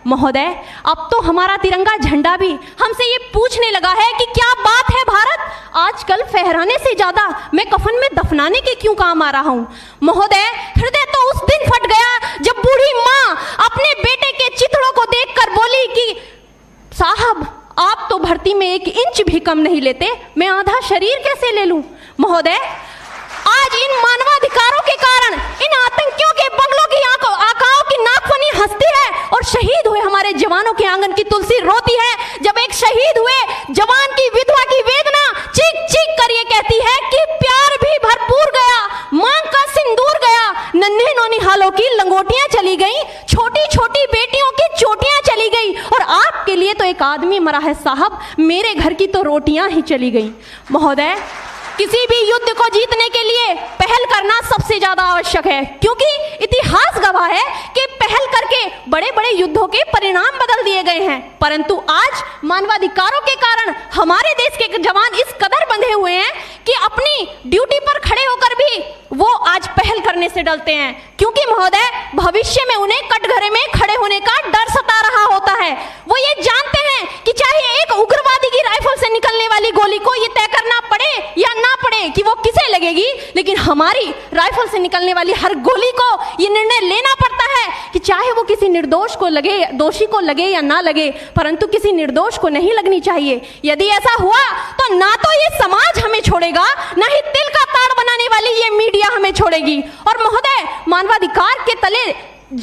महोदय, अब तो हमारा तिरंगा झंडा भी हमसे ये पूछने लगा है कि क्या बात है भारत, आजकल फहराने से ज्यादा मैं कफन में दफनाने के क्यों काम आ रहा हूँ। महोदय, हृदय तो उस दिन फट गया जब बूढ़ी माँ अपने बेटे के चिथड़ों को देखकर बोली कि साहब, आप तो भर्ती में 1 इंच भी कम नहीं लेते, मैं आधा शरीर कैसे ले लूं। महोदय, आज इन मानवाधिकारों के कारण इन आतंकियों के बंगलों की आकाओं की नाकफनी हंसती है और शहीद हुए हमारे जवानों के आंगन की तुलसी रोती है। जब एक शहीद हुए जवान की विधवा की वेदना चीख चीख कर ये कहती है कि प्यार भी भरपूर गया, मांग का सिंदूर गया, नन्हे नौनिहालों की लंगोटियां चली गई, छोटी छोटी बेटियों की चोटियां चली गई और आपके लिए तो एक आदमी मरा है साहब, मेरे घर की तो रोटियां ही चली गई। महोदय, किसी भी युद्ध को जीतने के लिए पहल करना सबसे ज्यादा आवश्यक है, क्योंकि इतिहास गवाह है कि पहल करके बड़े बड़े युद्धों के परिणाम बदल दिए गए हैं। परंतु आज मानवाधिकारों के कारण हमारे देश के जवान इस कदर बंधे हुए हैं कि अपनी ड्यूटी पर खड़े होकर भी वो आज पहल करने से डरते हैं, क्योंकि महोदय, भविष्य में उन्हें कटघरे में खड़े होने का डर सता रहा होता है। वो ये जानते हैं कि चाहे एक उग्रवादी की राइफल से निकलने वाली गोली को ये तय करना पड़े या ना पड़े कि वो किसे लगेगी, लेकिन हमारी राइफल से निकलने वाली हर गोली को ये निर्णय लेना पड़ता है कि चाहे वो किसी निर्दोष को लगे, दोषी को लगे या ना लगे, परंतु किसी निर्दोष को नहीं लगनी चाहिए। यदि ऐसा हुआ तो ना तो ये समाज हमें छोड़ेगा, ना ही तिल का ताड़ बनाने वाली ये मीडिया हमें छोड़ेगी। और महोदय, मानवाधिकार के तले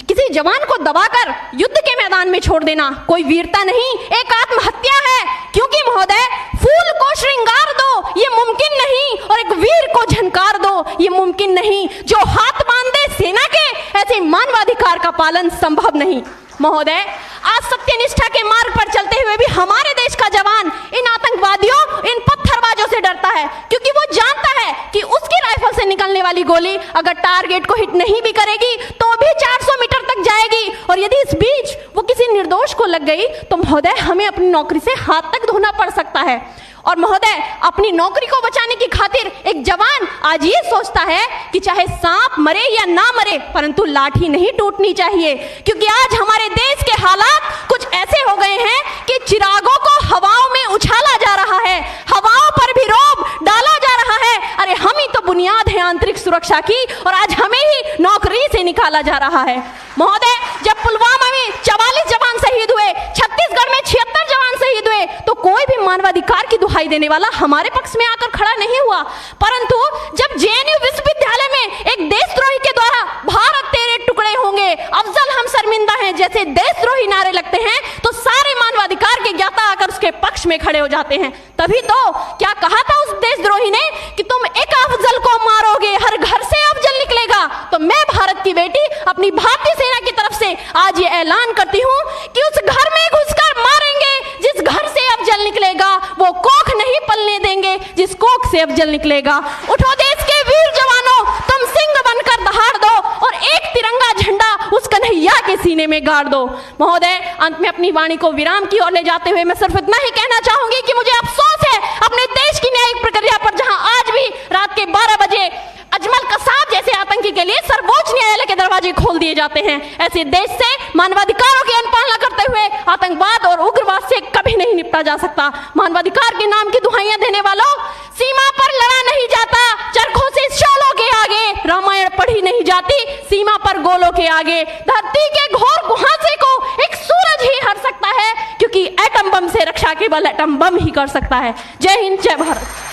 किसी जवान को दबाकर युद्ध के मैदान में छोड़ देना कोई वीरता नहीं, एक आत्महत्या है। क्योंकि महोदय, फूल को श्रृंगार दो ये मुमकिन नहीं और एक वीर को झनकार दो ये मुमकिन नहीं। जो हाथ बांध दे सेना के, ऐसे मानवाधिकार का पालन संभव नहीं। महोदय, आज सत्यनिष्ठा के मार्ग पर चलते हुए भी हमारे देश का जवान इन आतंकवादियों, इन पत्थरबाजों से डरता है, क्योंकि वो जानता है कि उसकी राइफल से निकलने वाली गोली अगर टारगेट को हिट नहीं भी करेगी तो भी 400 मीटर तक जाएगी, और यदि इस बीच वो किसी निर्दोष को लग गई तो महोदय, हमें अपनी नौकरी से हाथ तक धोना पड़ सकता है। और महोदय, अपनी नौकरी को बचाने की खातिर एक जवान आज ये सोचता है कि चाहे सांप मरे या ना मरे, परंतु लाठी नहीं टूटनी चाहिए, क्योंकि आज हमारे देश के हालात कुछ ऐसे हो गए हैं कि चिरागों को हवाओं में उछाला जा रहा है, हवाओं पर भी रोब डाला जा रहा है। अरे हम ही तो बुनियाद है आंतरिक सुरक्षा की, और आज हमें ही नौकरी से निकाला जा रहा है। महोदय, जब पुलवामा में 44 जवान शहीद हुए, छत्तीसगढ़ में 76 जवान शहीद हुए, तो कोई भी मानवाधिकार की दुहाई देने वाला हमारे पक्ष में आकर खड़ा नहीं हुआ। परंतु जब जेएनयू विश्वविद्यालय में एक देशद्रोही के द्वारा भारत तेरे टुकड़े होंगे, अफजल हम शर्मिंदा हैं जैसे देशद्रोही नारे लगते हैं, तो सारे मानवाधिकार के ज्ञाता आकर उसके पक्ष में खड़े हो जाते हैं। तभी तो क्या कहा था उस देशद्रोही ने कि तुम एक अफजल को मारोगे, हर घर से अफजल निकलेगा। तो मैं भारत की बेटी अपनी भारतीय सेना की तरफ से आज ये ऐलान करती हूँ कि उस घर में घुसकर मारेंगे जिस घर से अफजल निकलेगा, वो कोख नहीं पलने देंगे जिस कोख से अफजल निकलेगा। उठो देश के वीर जवानों, तुम सिंह बनकर दहाड़ दो और एक तिरंगा झंडा उस कन्हैया के सीने में गाड़ दो। महोदय, अंत में अपनी वाणी को विराम की ओर ले जाते हुए मैं सिर्फ इतना ही कहना चाहूंगी कि मुझे अफसोस है अपने देश की न्यायिक प्रक्रिया पर, जहां आज भी रात के 12 बजे अजमल कसाब जैसे आतंकी के लिए सर्वोच्च न्यायालय के दरवाजे खोल दिए जाते हैं। ऐसे देश से मानवाधिकारों की अनुपालना करते हुए आतंकवाद और उग्रवाद से कभी नहीं निपटा जा सकता। मानवाधिकार के नाम की दुहाइयां देने वालों, सीमा पर लड़ा नहीं जाता चरखों से शोलों के आगे, रामायण पढ़ी नहीं जाती सीमा पर गोलों के आगे। धरती के घोर कुहासे को एक सूरज ही हर सकता है, क्योंकि एटम बम से रक्षा केवल एटम बम ही कर सकता है। जय हिंद, जय भारत।